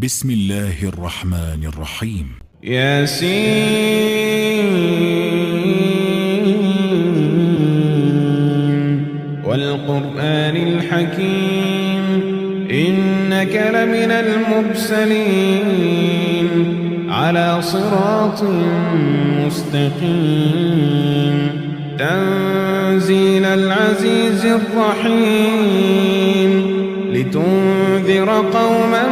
بسم الله الرحمن الرحيم. ياسين والقرآن الحكيم إنك لمن المرسلين على صراط مستقيم تنزيل العزيز الرحيم لتنذر قوما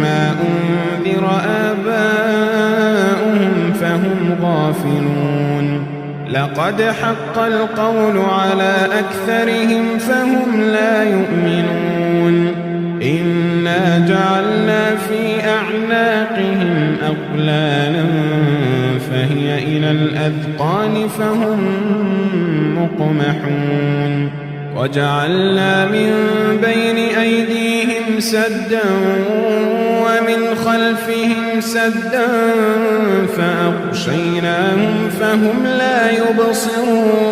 ما أنذر آباؤهم فهم غافلون لقد حق القول على أكثرهم فهم لا يؤمنون إنا جعلنا في أعناقهم أغلالا فهي إلى الأذقان فهم مقمحون وجعلنا من بين أيديهم سدا ومن خلفهم سدا فأغشيناهم فهم لا يبصرون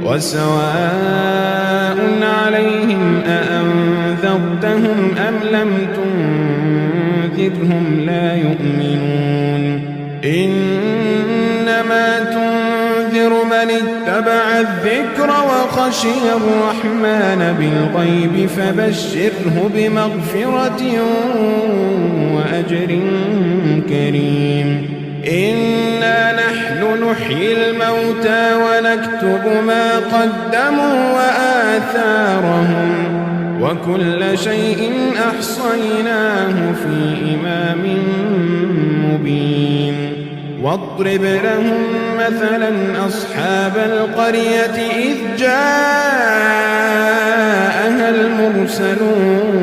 وسواء عليهم أأنذرتهم أم لم تنذرهم لا يؤمنون إنما تنذر من اتبع الذكر وخشي الرحمن بالغيب فبشره بمغفرة وأجر كريم إنا نحن نحيي الموتى ونكتب ما قدموا وآثارهم وكل شيء أحصيناه في إمام مبين واضرب لهم مثلا أصحاب القرية إذ جاءها المرسلون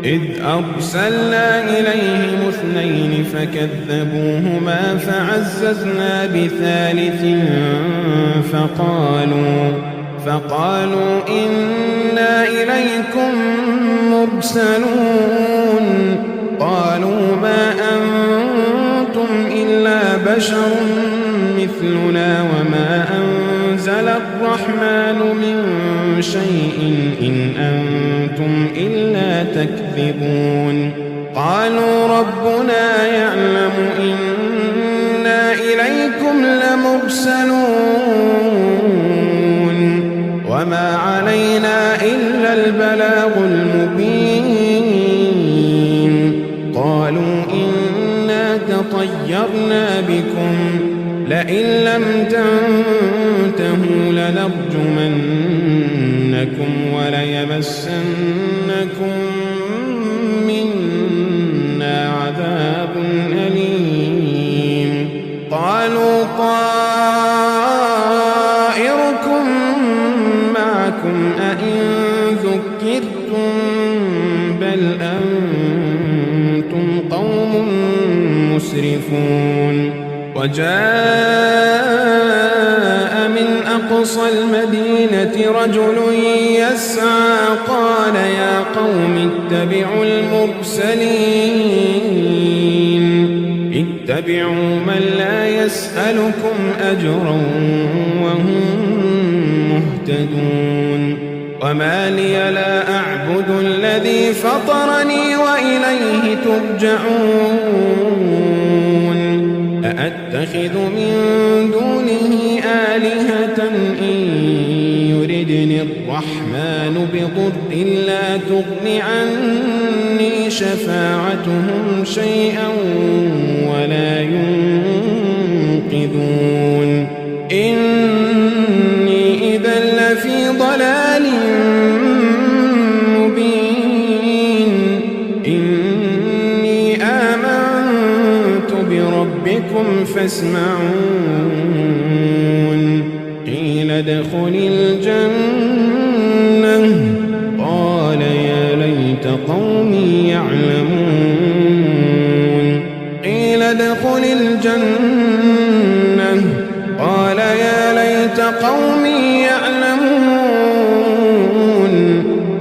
إذ أرسلنا إليهم اثنين فكذبوهما فعززنا بثالث فقالوا إنا إليكم مرسلون قالوا ما أنتم إلا بشر مثلنا وما أنزل الرحمن من شيء إن أنتم إلا تكذبون قالوا ربنا يعلم إنا إليكم لمرسلون وما علينا إلا البلاغ المبين قالوا إنا تطيرنا بكم لئن لم تنتهوا لنرجمنكم وليمسنكم منا عذاب أليم قالوا طائركم معكم أئن ذكرتم بل أنتم قوم مسرفون وجاء من أقصى المدينة رجل يسعى قال يا قوم اتبعوا اتبعوا من لا يسألكم أجرا وهم مهتدون وما لي لا أعبد الذي فطرني وإليه ترجعون أأتخذ من دونه آلهة إن يردني الرحمن بضر لا تغن عني شفاعتهم شيئا ولا ينقذون إني إذا لفي ضلال مبين إني آمنت بربكم فاسمعون قيل ادخل الجنة قال يا ليت قومي يعلمون قيل ادخل الجنة قال يا ليت قومي يعلمون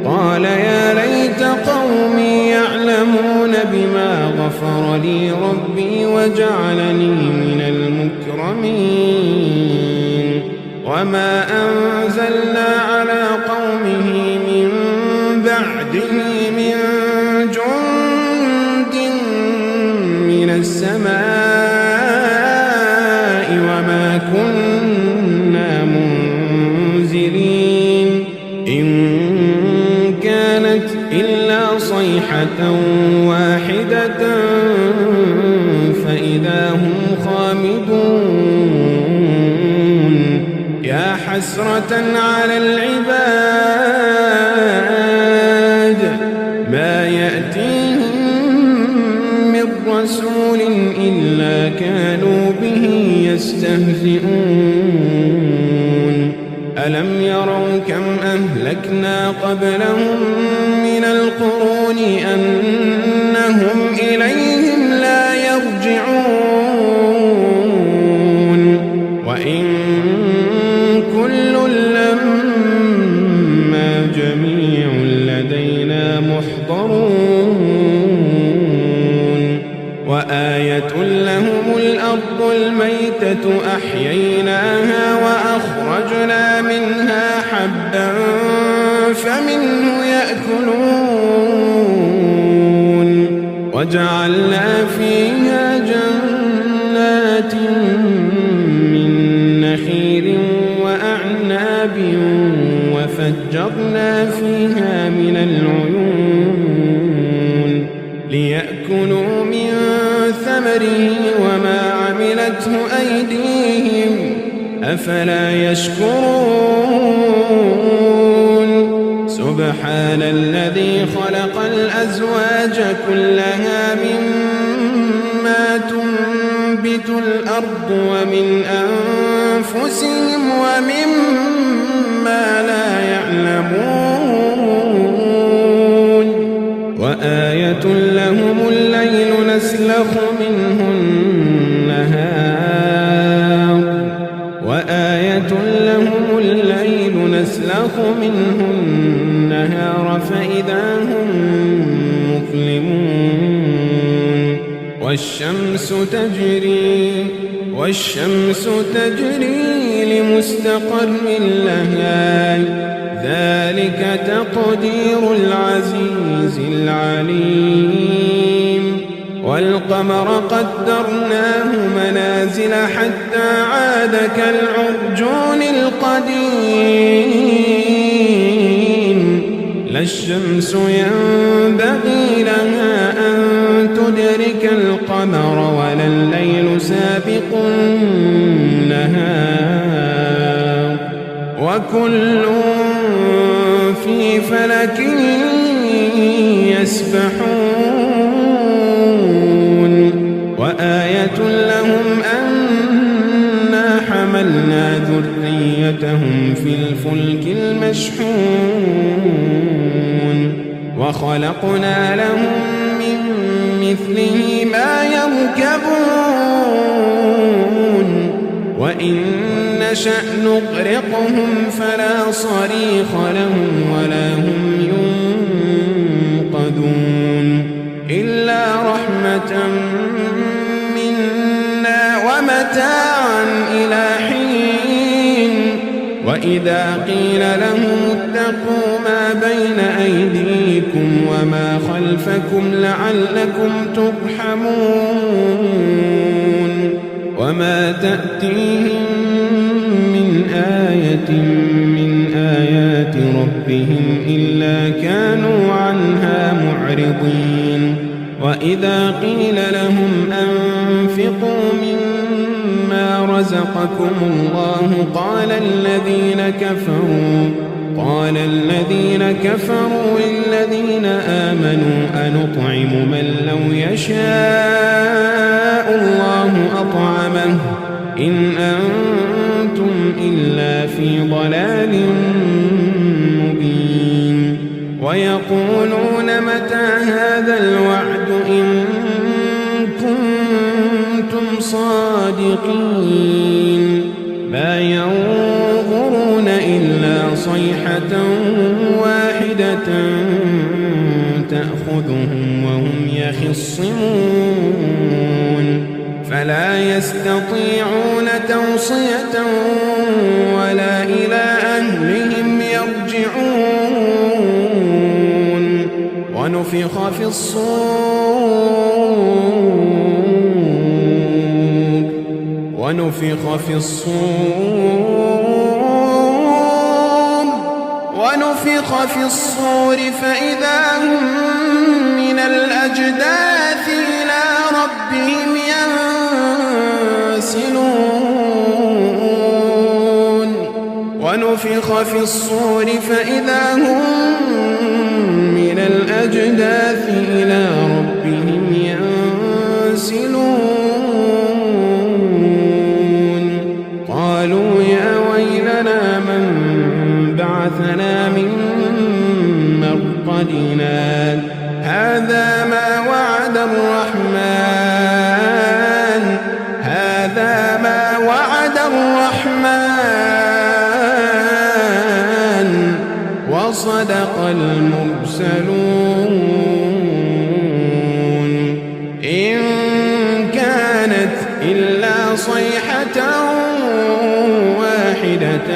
قال يا ليت قومي يعلمون بما غفر لي ربي وجعلني من المكرمين وما أنزلنا على قومه من بعد بعده من جند من السماء وما كنا منزلين إن كانت إلا صيحة واحدة فإذا هم خامدون يا حسرة على العباد ما يأتيهم من رسول إلا كانوا به يستهزئون ألم يروا كم أهلكنا قبلهم من القرون أنهم إليهم لا يرجعون وإن كل لما جميع لدينا محضرون وآية لهم الأرض الميتة أحييناها وأخرجنا منها حبا فمنه يأكلون وجعلنا فيها جنات من نخيل وأعناب وفجرنا فيها من العيون ليأكلوا من ثمره وما عملته أيديهم أفلا يشكرون سبحان الذي خلق الأزواج كلها مما تنبت الأرض ومن أنفسهم ومما لا يعلمون وآية لهم الليل نسلخ منه النهار وآية لهم الليل نسلخ منه النهار فإذا هم مظلمون والشمس تجري لمستقر لها ذلك تقدير العزيز العليم والقمر قدرناه منازل حتى عاد كالعرجون القديم لا الشمس ينبغي لها أن تدرك القمر ولا الليل سابق النهار وكل في فلك يسبحون وآية لهم أنا حملنا ذريتهم في الفلك المشحون وخلقنا لهم من مثله ما يركبون وإن نشأ نغرقهم فلا صريخ لهم ولا هم ينقذون إلا رحمة منا ومتاعا إلى حين وإذا قيل لهم اتقوا ما بين أيديكم وما خلفكم لعلكم ترحمون وما تأتيهم من آية من آيات ربهم إلا كانوا عنها معرضين وإذا قيل لهم أنفقوا مما رزقكم الله قال الذين كفروا للذين آمنوا أنطعم من لو يشاء الله أطعمه إن أنتم إلا في ضلال مبين ويقولون متى هذا الوعد إن كنتم صادقين ما ينظرون إلا صيحة واحدة تأخذهم وهم يخصمون فلا يستطيعون توصية ولا إلى أهلهم يرجعون ونفخ في الصور فإذا هم من الأجداث إلى ربهم ينسلون ونفخ في الصور فإذا هم من الأجداث إلى ربهم ينسلون قالوا يا ويلنا من بعثنا من مرقدنا هذا ما وعد الرحمن وصدق المرسلون إن كانت إلا صيحة واحدة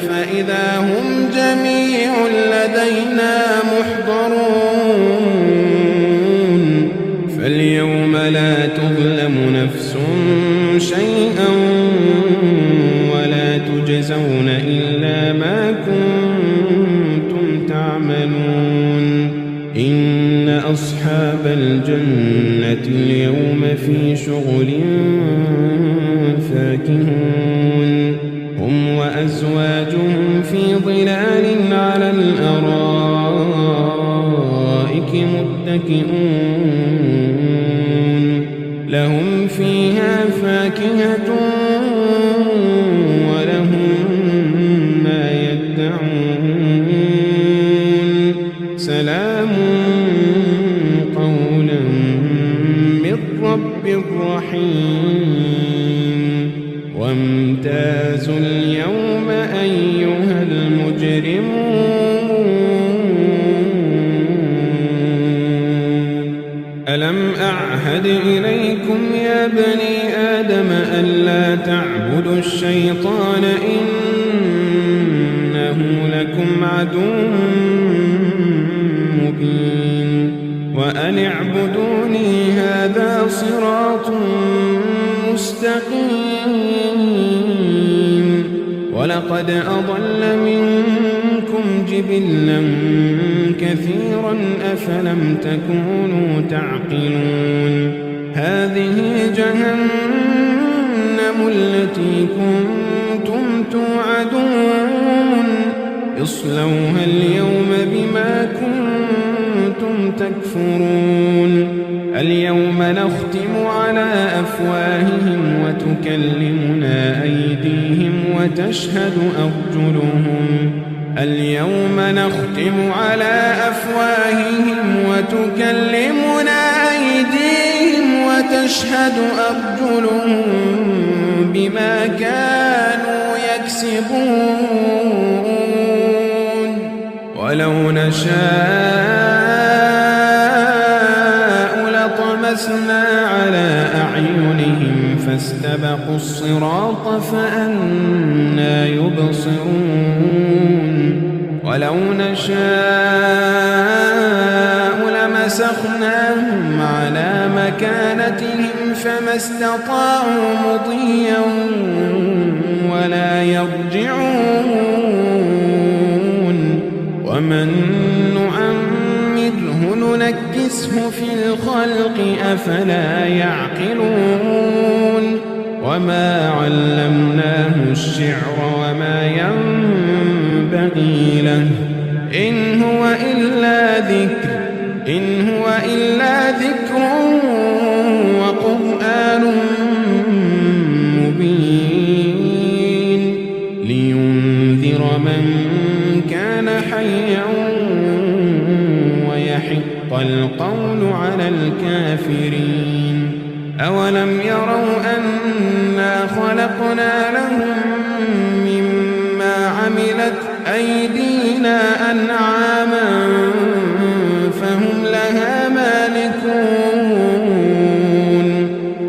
فإذا هم جميع لدينا محضرون فاليوم لا تظلم نفس شيئا ولا تجزون إلا ما كنتم تعملون إن أصحاب الجنة اليوم في شغل فاكهون هم وأزواجهم في ظلال على الأرائك متكئون لهم فيها فاكهة ولهم ما يدعون سلام قولا من رب رحيم وامتازوا اليوم أيها المجرمون ألم أعهد إليكم يا بني آدم ألا تعبدوا الشيطان إنه لكم عدو مبين وأن اعبدوني هذا صراط مستقيم ولقد أضل منكم جبلا كثيرا أفلم تكونوا تعقلون هذه جهنم التي كنتم توعدون اصلوها اليوم بما كنتم تكفرون اليوم نختم على أفواههم وتكلمنا أيديهم وتشهد أرجلهم اليوم نختم على أفواههم وتكلمنا أيديهم وتشهد أرجلهم بما كانوا يكسبون ولو نشاء لطمسنا على أعينهم فاستبقوا الصراط فأنى يبصرون ولو نشاء لمسخناهم على مكانتهم فما استطاعوا مضيا ولا يرجعون ومن نعمره ننكسه في الخلق أفلا يعقلون وما علمناه الشعر وما ينبغي له إن هو إلا ذكر وقرآن مبين لينذر من كان حيا ويحق القول على الكافرين أولم يروا أنا خلقنا لهم مما عملت أيدينا أنعاما فهم لها مالكون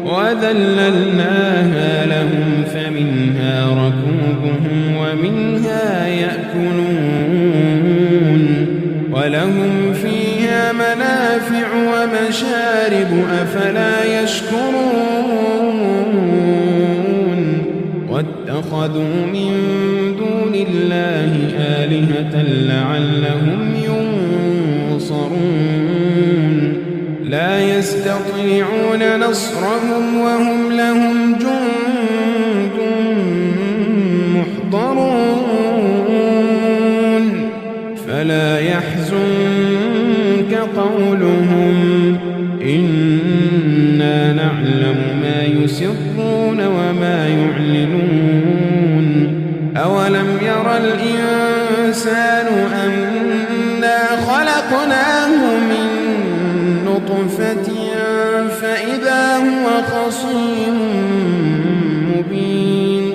وذللناها لهم فمنها ركوبهم ومنها يأكلون ولهم فيها منافع ومشارب أفلا يشكرون واتخذوا من دون الله آلهة لعلهم ينصرون لا يستطيعون نصرهم وهم لهم جند محضرون فلا يحزنك قولهم إنا نعلم ما يسرون وما يعلنون أولم ير الإنسان أنا خلقناه من نطفة فإذا هو خصيم مبين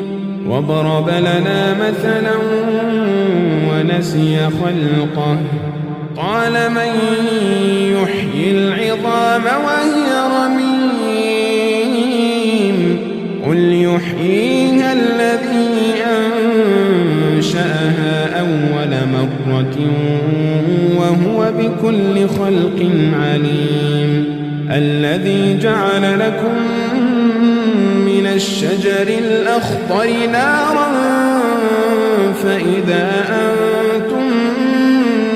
وضرب لنا مثلا ونسي خلقه قال من يحيي العظام وهي رميم قل يحييها الذي أنشأها أول مرة وهو بكل خلق عليم الذي جعل لكم من الشجر الأخضر نارا فإذا أنتم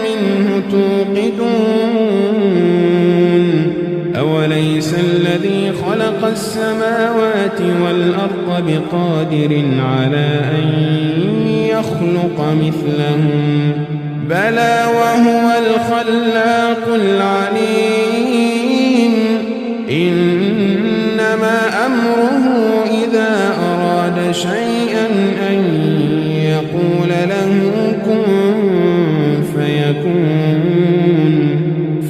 منه توقدون أوليس الذي خلق السماوات والأرض بقادر على أن يخلق مثلهم بلى وهو الخلاق العليم إنما أمره إذا أراد شيئا أن يقول له كن فيكون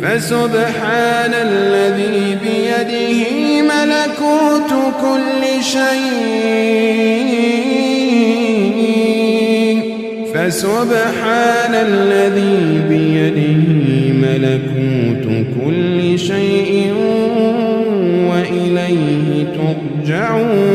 فسبحان الذي بيده ملكوت كل شيء فسبحان الذي بيده ملكوت كل شيء وإليه ترجعون